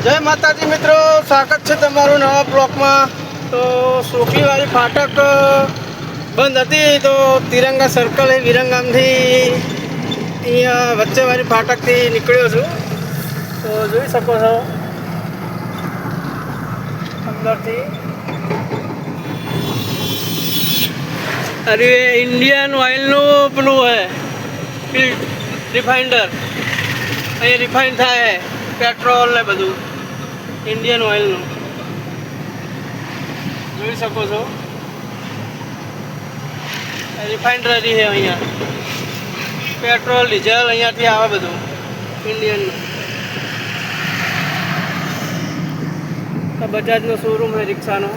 જય માતાજી મિત્રો, સ્વાગત છે તમારું નવા બ્લોકમાં। તો સોખલીવાળી ફાટક બંધ હતી, તો તિરંગા સર્કલ એ વિરંગામથી અહીંયા વચ્ચેવાળી ફાટકથી નીકળ્યો છું। તો જોઈ શકો છો અંદરથી। અરે ઇન્ડિયન ઓઇલનું પેલું હે રિફાઇન્ડર, અહીં રિફાઇન થાય પેટ્રોલ ને બધું ઇન્ડિયન ઓઇલનું જોઈ શકો છો। રિફાઇનરી છે અહીંયા, પેટ્રોલ ડીઝલ અહીંયાથી આવે બધું ઇન્ડિયનનું। આ બજાજનો શોરૂમ છે રિક્ષાનો।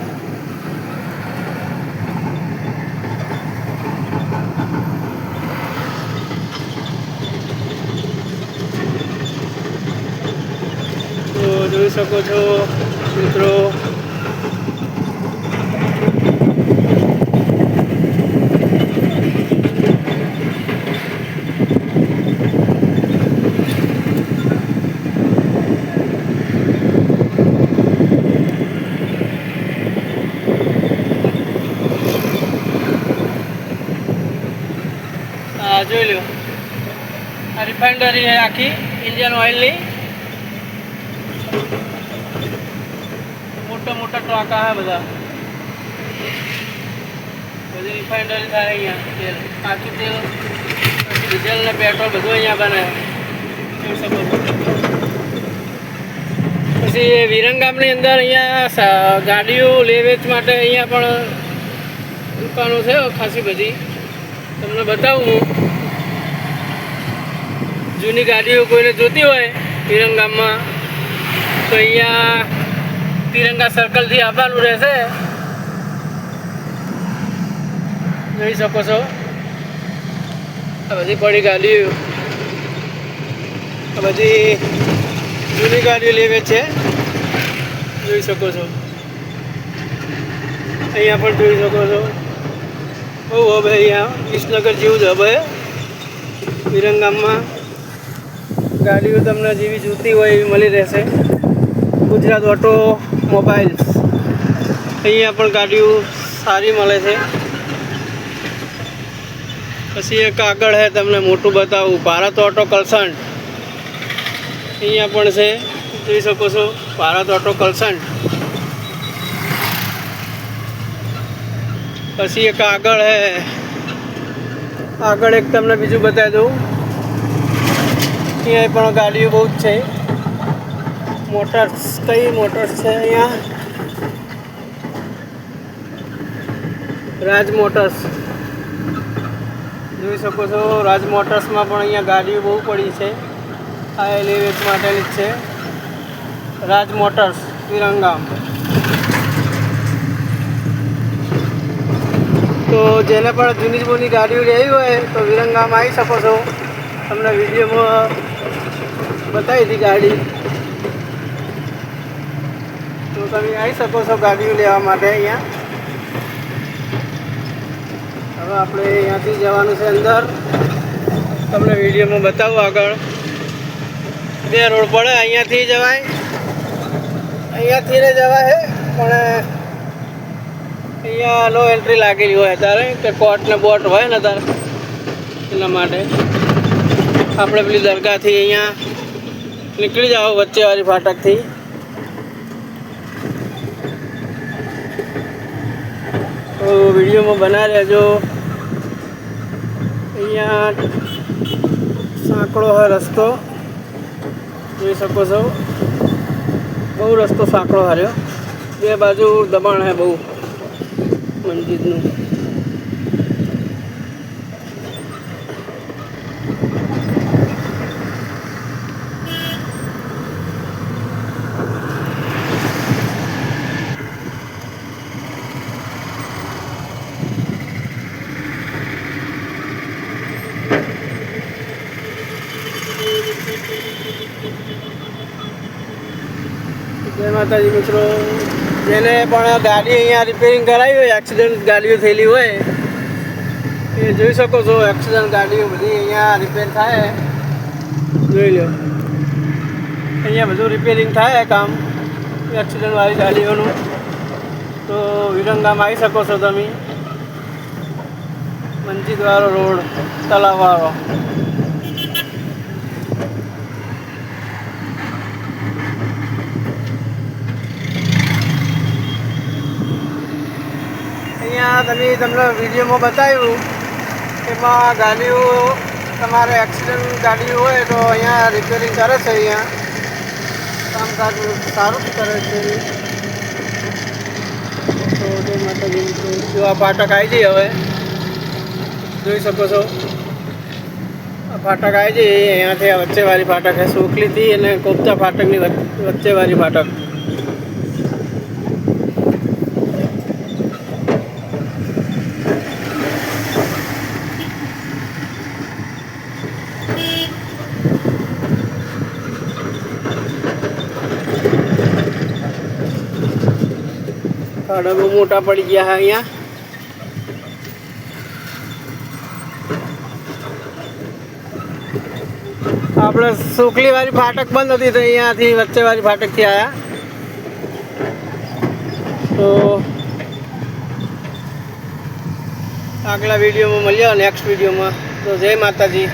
તો જોઈ શકો છો મિત્રો, જોઈ લો આ રિફાઇનરી છે આખી ઇન્ડિયન ઓઇલની। મોટા મોટા ટાંકા છે બધા, બધી રિફાઇનરી થાય અહીંયા। તેલ, કાચું તેલ, પછી ડીઝલ ને પેટ્રોલ બધું અહીંયા બને, જોઈ શકો છો। પછી વિરંગામની અંદર અહીંયા ગાડીઓ લે વેચ માટે અહીંયા પણ દુકાનો છે ખાસી બધી, તમને બતાવું હું। જૂની ગાડીઓ કોઈને જોતી હોય વિરંગામમાં તો અહીંયા તિરંગા સર્કલથી આવવાનું રહેશે, જોઈ શકો છો। આ બધી પડી ગાડીઓ, આ બધી જૂની ગાડીઓ લેવે છે, જોઈ શકો છો। અહીંયા પણ જોઈ શકો છો બહુ હવે અહીંયા વિસનગર જેવું જ હવે વિરંગામમાં ગાડીઓ તમને જેવી જોતી હોય એવી મળી રહેશે। ગુજરાત ઓટો મોબાઈલ્સ, અહીંયા પણ ગાડીઓ સારી મળે છે। પછી એક આગળ છે તમને મોટું બતાવું, ભારત ઓટો કલસન્ટ, અહીંયા પણ છે, જોઈ શકો છો ભારત ઓટો કલસન્ટ। પછી એક આગળ છે, આગળ એક તમને બીજું બતાવી દઉં, અહીંયા પણ ગાડીઓ બહુ જ છે। મોટર્સ, કઈ મોટર્સ છે અહીંયા? રાજ મોટર્સ, જોઈ શકો છો। રાજ મોટર્સમાં પણ અહીંયા ગાડીઓ બહુ પડી છે, આ એલિવેટ માટેની જ છે રાજ મોટર્સ વિરંગામ। તો જેને પણ જૂની જૂની ગાડીઓ લેવી હોય તો વિરંગામ આવી શકો છો। તમને વિડીયોમાં બતાવી હતી ગાડી, તો તમે આવી શકો છો ગાડીઓ લેવા માટે અહીંયા। હવે આપણે અહીંયાથી જવાનું છે અંદર, તમને વિડીયોમાં બતાવું આગળ। બે રોડ પડે, અહીંયાથી જવાય, અહીંયાથી ને જવાય પણ અહીંયા નો એન્ટ્રી લાગેલી હોય ત્યારે, કે કોર્ટ ને બોટ હોય ને ત્યારે, એના માટે આપણે પેલી દરગાહથી અહીંયા નીકળી જાઓ વચ્ચેવાળી ફાટકથી। તો વિડીયોમાં બના રહેજો। અહીંયા સાંકડો હોય રસ્તો, જોઈ શકો છો, બહુ રસ્તો સાંકડો હાર્યો, બે બાજુ દબાણ છે બહુ મસ્જિદનું। જય માતાજી મિત્રો, જેને પણ ગાડી અહીંયા રિપેરિંગ કરાવી હોય, એક્સિડન્ટ ગાડીઓ થયેલી હોય, એ જોઈ શકો છો। એક્સિડન્ટ ગાડીઓ બધી અહીંયા રિપેર થાય, જોઈ લો। અહીંયા અહીંયા બધું રિપેરિંગ થાય કામ એક્સિડન્ટવાળી ગાડીઓનું, તો વિરંગામ આવી શકો છો તમે. મંજીદવાળો રોડ, તલાવવાળો. અહીંયા તમને વિડીયોમાં બતાવ્યું એમાં ગાડીઓ તમારે એક્સિડન્ટ ગાડીઓ હોય તો અહીંયા રિપેરિંગ કરે છે. અહીંયા કામકાજ સારું કરે છે. તો તે માટે જો આ ફાટક આવી જઈએ, હવે જોઈ શકો છો આ ફાટક આવી જઈએ. અહીંયાથી આ વચ્ચેવાળી ફાટક છે, સોખલીથી અને કોપતા ફાટકની વચ્ચેવાળી ફાટક. ખાડા બહુ મોટા પડી ગયા છે અહીંયા. આપણે સુકલી વાળી ફાટક બંધ હતી તો અહીંયાથી વચ્ચેવાળી ફાટકથી આવ્યા. તો આગલા વિડીયોમાં મળ્યા, નેક્સ્ટ વિડીયોમાં. તો જય માતાજી.